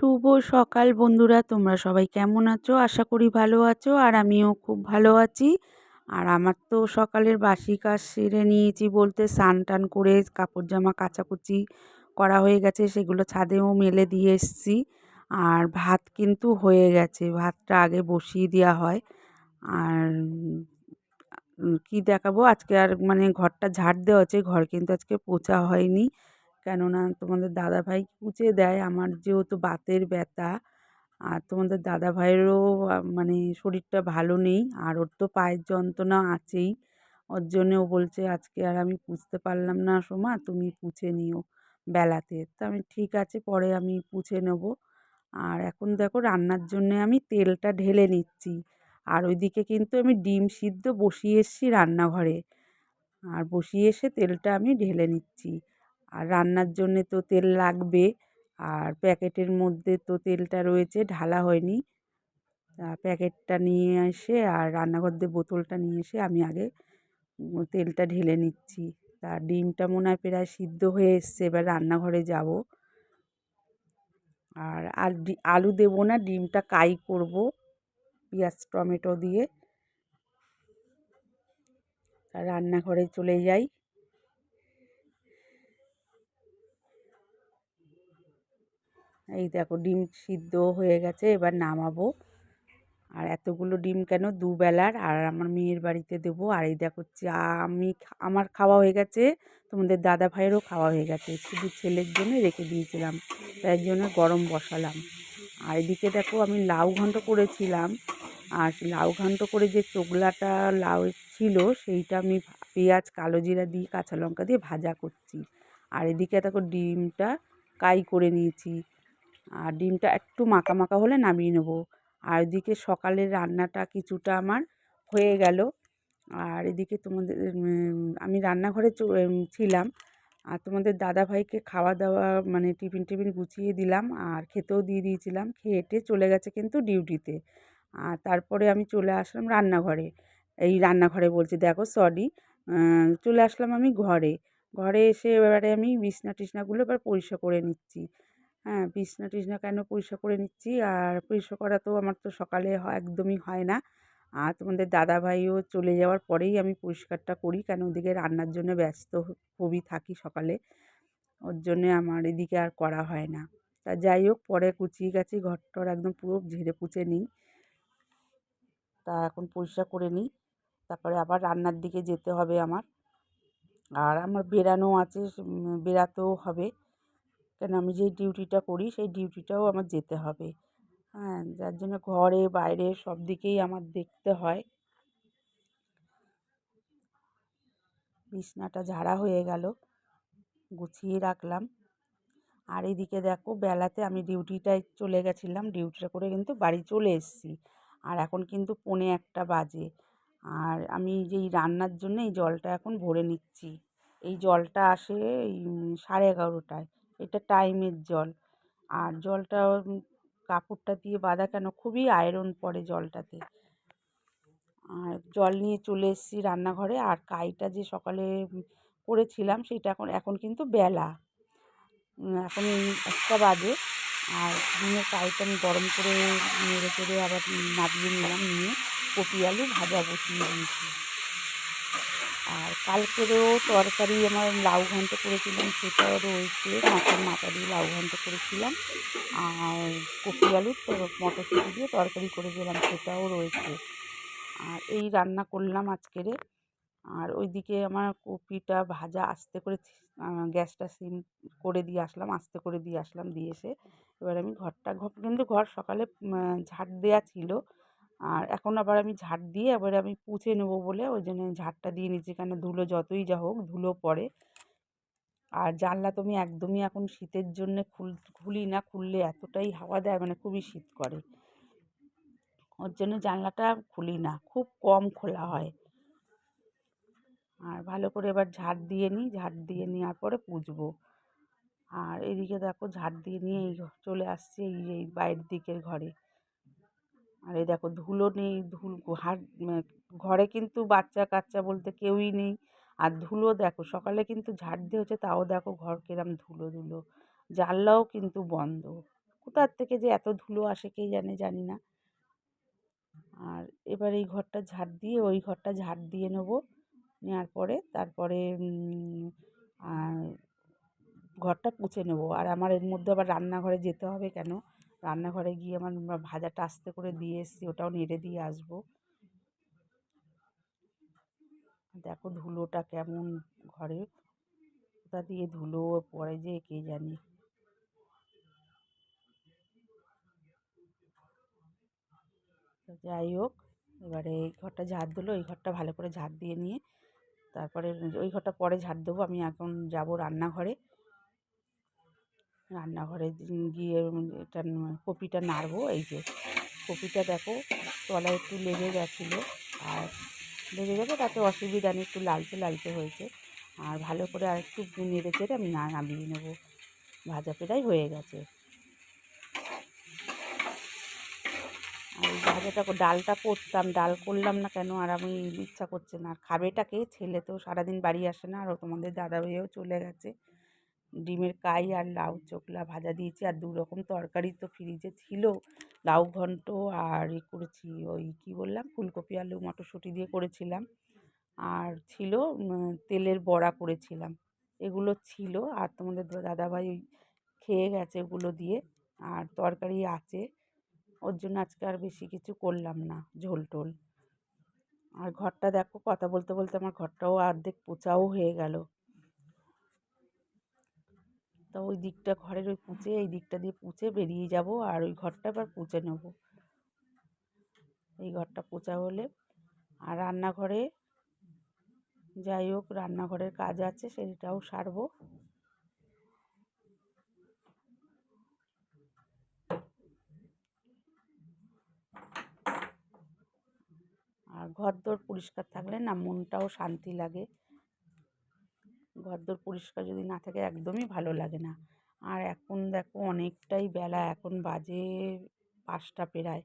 শুভ সকাল বন্ধুরা, তোমরা সবাই কেমন আছো? আশা করি ভালো আছো। আর আমিও খুব ভালো আছি। আর আমার তো সকালের বাসি কাজ সেরে নিয়েছি বলতে স্নান টান করে কাপড় জামা কাচাকুচি করা হয়ে গেছে, সেগুলো ছাদেও মেলে দিয়ে এসেছি। আর ভাত কিন্তু হয়ে গেছে, ভাতটা আগে বসিয়ে দেওয়া হয়। আর কি দেখাবো আজকে, আর মানে ঘরটা ঝাড় দেওয়া হচ্ছে, ঘর কিন্তু আজকে পোছা হয়নি। কেননা তোমাদের দাদাভাই পুছে দেয়, আমার যেহেতু বাতের ব্যথা। আর তোমাদের দাদাভাইয়েরও মানে শরীরটা ভালো নেই, আর ওর তো পায়ের যন্ত্রণা আছেই। ওর জন্যে ও বলছে আজকে আর আমি পুছতে পারলাম না সোমা, তুমি পুছে নিও বেলাতে। তা আমি ঠিক আছে, পরে আমি পুছে নেবো। আর এখন দেখো রান্নার জন্যে আমি তেলটা ঢেলে নিচ্ছি। আর ওইদিকে কিন্তু আমি ডিম সিদ্ধ বসিয়ে এসেছি রান্নাঘরে। আর বসিয়ে এসে তেলটা আমি ঢেলে নিচ্ছি। আর রান্নার জন্যে তো তেল লাগবে। আর প্যাকেটের মধ্যে তো তেলটা রয়েছে, ঢালা হয়নি। তা প্যাকেটটা নিয়ে এসে আর রান্নাঘর দিয়ে বোতলটা নিয়ে এসে আমি আগে তেলটা ঢেলে নিচ্ছি। তা ডিমটা মনে হয় প্রায় সিদ্ধ হয়ে এসছে, এবার রান্নাঘরে যাব। আর আলু দেবো না, ডিমটা কাই করব পেঁয়াজ টমেটো দিয়ে। আর রান্নাঘরে চলে যাই। এই দেখো ডিম সিদ্ধ হয়ে গেছে, এবার নামাবো। আর এতগুলো ডিম কেন, দুবেলার, আর আমার মেয়ের বাড়িতে দেবো। আর এই দেখো চা আমার খাওয়া হয়ে গেছে, তোমাদের দাদা ভাইয়েরও খাওয়া হয়ে গেছে, শুধু ছেলের জন্য রেখে দিয়েছিলাম, তাই জন্য গরম বসালাম। আর এদিকে দেখো আমি লাউ ঘন্ট করেছিলাম। আর লাউ ঘন্ট করে যে চোগলাটা লাউ ছিল সেইটা আমি পেঁয়াজ কালো জিরা দিয়ে কাঁচা লঙ্কা দিয়ে ভাজা করছি। আর এদিকে দেখো ডিমটা কাই করে নিয়েছি। আর ডিমটা একটু মাখা মাখা হলে নামিয়ে নেবো। আর এদিকে সকালের রান্নাটা কিছুটা আমার হয়ে গেল। আর এদিকে তোমাদের আমি রান্নাঘরে ছিলাম। আর তোমাদের দাদাভাইকে খাওয়া দাওয়া মানে টিফিন টিফিন গুছিয়ে দিলাম, আর খেতেও দিয়ে দিয়েছিলাম। খেয়ে চলে গেছে কিন্তু ডিউটিতে। আর তারপরে আমি চলে আসলাম রান্নাঘরে। এই রান্নাঘরে বলছি, দেখো সরি, চলে আসলাম আমি ঘরে। ঘরে এসে এবারে আমি বিছনা টিছনাগুলো এবার পরিষ্কার করে নিচ্ছি। হ্যাঁ, বিছনা টিছনা কেন পরিষ্কার করে নিচ্ছি, আর পরিষ্কার করা তো আমার তো সকালে একদমই হয় না। আর তোমাদের দাদাভাইও চলে যাওয়ার পরেই আমি পরিষ্কারটা করি, কেন ওদিকে রান্নার জন্য ব্যস্ত খুবই থাকি সকালে। ওর জন্যে আমার এদিকে আর করা হয় না। তা যাই হোক, পরে গুছিয়ে গেছি, ঘরটর একদম পুরো ঝেড়ে পুছে নিই। তা এখন পরিষ্কার করে নিই, তারপরে আবার রান্নার দিকে যেতে হবে আমার। আর আমার বেরানো আছে, বেরাতেও হবে, কেন আমি যেই ডিউটিটা করি সেই ডিউটিটাও আমার যেতে হবে। হ্যাঁ, যার জন্য ঘরে বাইরে সব দিকেই আমার দেখতে হয়। বিছনাটা ঝাড়া হয়ে গেল, গুছিয়ে রাখলাম। আর এদিকে দেখো বেলাতে আমি ডিউটিটায় চলে গেছিলাম, ডিউটিটা করে কিন্তু বাড়ি চলে এসেছি। আর এখন কিন্তু 1:45 বাজে। আর আমি যেই রান্নার জন্য এই জলটা এখন ভরে নিচ্ছি। এই জলটা আসে এই 11:30টায়, এটা টাইমের জল। আর জলটা কাপড়টা দিয়ে বাঁধা, কেন খুবই আয়রন পড়ে জলটাতে। আর জল নিয়ে চলে এসেছি রান্নাঘরে। আর কাইটা যে সকালে করেছিলাম সেটা এখন এখন কিন্তু বেলা এখন 1টা বাজে। আর ডিমের কাইটা আমি গরম করে নেড়ে চেড়ে আবার নামিয়ে নিলাম, নিয়ে কপি আলু ভাজা বসিয়ে দিয়েছি। আর কালকেরও তরকারি আমার লাউ ঘন্ট করেছিলাম, সেটাও রয়েছে, মাছের মাথা দিয়ে লাউ ঘন্ট করেছিলাম। আর কপি আলু মটরশুঁটি দিয়ে তরকারি করেছিলাম, সেটাও রয়েছে। আর এই রান্না করলাম আজকেরে। আর ওইদিকে আমার কপিটা ভাজা আস্তে করে গ্যাসটা সিম করে দিয়ে আসলাম, আস্তে করে দিয়ে আসলাম, দিয়ে এসে এবার আমি কিন্তু ঘর সকালে ঝাড় দেওয়া ছিল। আর এখন আবার আমি ঝাড় দিয়ে এবারে আমি পুছে নেবো বলে ওই জন্য ঝাড়টা দিয়ে নিচ্ছি, কেন ধুলো যতই যা হোক ধুলো পড়ে। আর জানলা তো আমি একদমই এখন শীতের জন্যে খুলি না, খুললে এতটাই হাওয়া দেয়, মানে খুবই শীত করে। ওর জন্য জানলাটা খুলি না, খুব কম খোলা হয়। আর ভালো করে এবার ঝাড় দিয়ে নিই, ঝাড় দিয়ে নেওয়ার পরে পুছবো। আর এদিকে দেখো ঝাড় দিয়ে নিয়ে এই চলে আসছে এই বাইরের দিকের ঘরে। আর এই দেখো ধুলো নেই, ঘরে কিন্তু বাচ্চা কাচ্চা বলতে কেউই নেই। আর ধুলো দেখো সকালে কিন্তু ঝাড় দিয়ে হচ্ছে, তাও দেখো ঘর কিরম ধুলো ধুলো, জানলাও কিন্তু বন্ধ। কোথার থেকে যে এত ধুলো আসে কে জানে, জানি না। আর এবার এই ঘরটা ঝাড় দিয়ে ওই ঘরটা ঝাড় দিয়ে নেবো, নেওয়ার পরে তারপরে আর ঘরটা মুছে নেবো। আর আমার এর মধ্যে আবার রান্নাঘরে যেতে হবে, কেন রান্নাঘরে গিয়ে আমার ভাজাটা আস্তে করে দিয়ে এসেছি, ওটাও নেড়ে দিয়ে আসবো। দেখো ধুলোটা কেমন ঘরে, কোথা দিয়ে ধুলো পড়ে যে কে জানে। যাই হোক, এবারে এই ঘরটা ঝাড় দিলো, এই ঘরটা ভালো করে ঝাড় দিয়ে নিয়ে তারপরে ওই ঘরটা পরে ঝাড় দেবো। আমি এখন যাব রান্নাঘরে। রান্নাঘরে গিয়ে এটা কপিটা নাড়বো। এই যে কপিটা দেখো তলায় একটু লেগে গেছিলো, আর লেগে গেছে তাতে অসুবিধা নেই, একটু লালচে লালচে হয়েছে। আর ভালো করে আর একটু নেড়ে চেড়ে আমি নামিয়ে নেবো। ভাজা প্রায় হয়ে গেছে। আর এই ভাজাটা ডালটা করতাম, ডাল করলাম না কেন, আর আমি ইচ্ছা করছে না। আর খাবেটাকে, ছেলে তো সারাদিন বাড়ি আসে না, আর তোমাদের দাদা ভাইও চলে গেছে। ডিমের কাই আর লাউ চোখলা ভাজা দিয়েছি, আর 2 রকম তরকারি তো ফ্রিজে ছিল। লাউ ঘন্ট আর করেছি ওই কী বললাম, ফুলকপি আলু মটরশুঁটি দিয়ে করেছিলাম। আর ছিল তেলের বড়া করেছিলাম। এগুলো ছিল, আর তোমাদের দাদাভাই খেয়ে গেছে ওগুলো দিয়ে। আর তরকারি আছে, ওর জন্য আজকে আর বেশি কিছু করলাম না, ঝোল টোল। আর ঘরটা দেখো, কথা বলতে বলতে আমার ঘরটাও অর্ধেক পোছাও হয়ে গেল। তা ওই দিকটা ঘরের ওই পুছে, এই দিকটা দিয়ে পুছে বেরিয়ে যাব, আর ওই ঘরটা আবার পুছে নেব। এই ঘরটা পোছা হলে, আর রান্নাঘরে যাই হোক, রান্নাঘরের কাজ আছে, সেটাও সারবো। আর ঘরদোর পরিষ্কার থাকলে না মনটাও শান্তি লাগে। ঘরদোর পরিষ্কার যদি না থাকে একদমই ভালো লাগে না। আর এখন দেখো অনেকটাই বেলা, এখন বাজে 5টা প্রায়।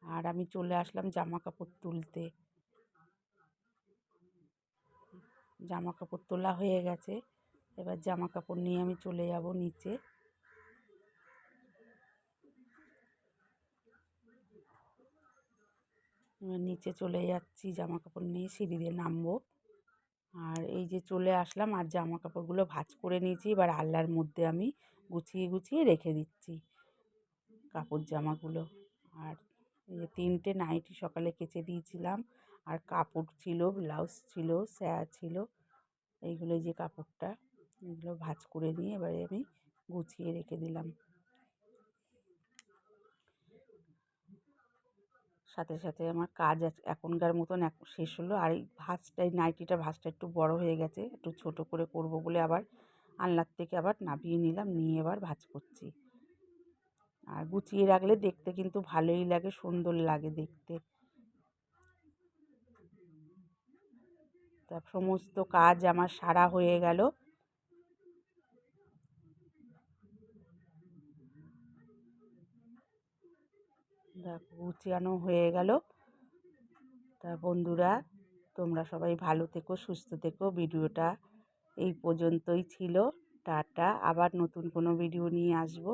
আর আমি চলে আসলাম জামা কাপড় তুলতে। জামা কাপড় তোলা হয়ে গেছে, এবার জামা কাপড় নিয়ে আমি চলে যাব নিচে। এবার নিচে চলে যাচ্ছি, জামা কাপড় নিয়ে সিঁড়ি দিয়ে নামবো। আর এই যে চলে আসলাম, আর জামা কাপড়গুলো ভাঁজ করে নিয়েছি, এবার আলনার মধ্যে আমি গুছিয়ে গুছিয়ে রেখে দিচ্ছি কাপড় জামাগুলো। আর এই যে 3টে নাইটি সকালে কেচে দিয়েছিলাম, আর কাপড় ছিল, ব্লাউজ ছিল, স্যা ছিল, এইগুলো যে কাপড়টা, এগুলো ভাঁজ করে নিয়ে এবারে আমি গুছিয়ে রেখে দিলাম। সাথে সাথে আমার কাজ এখনকার মতন শেষ হলো। আর এই নাইটিটার ভাঁজটা একটু বড় হয়ে গেছে, একটু ছোট করে করব বলে আবার আলনার থেকে আবার নামিয়ে নিলাম, নিয়ে এবার ভাঁজ করছি। আর গুছিয়ে রাখলে দেখতে কিন্তু ভালোই লাগে, সুন্দর লাগে দেখতে। তা সমস্ত কাজ আমার সারা হয়ে গেল। দেখো গুছানো হয়ে গেল। তা বন্ধুরা, তোমরা সবাই ভালো থেকো, সুস্থ থেকো। ভিডিওটা এই পর্যন্তই ছিল। টাটা, আবার নতুন কোনো ভিডিও নিয়ে আসবো।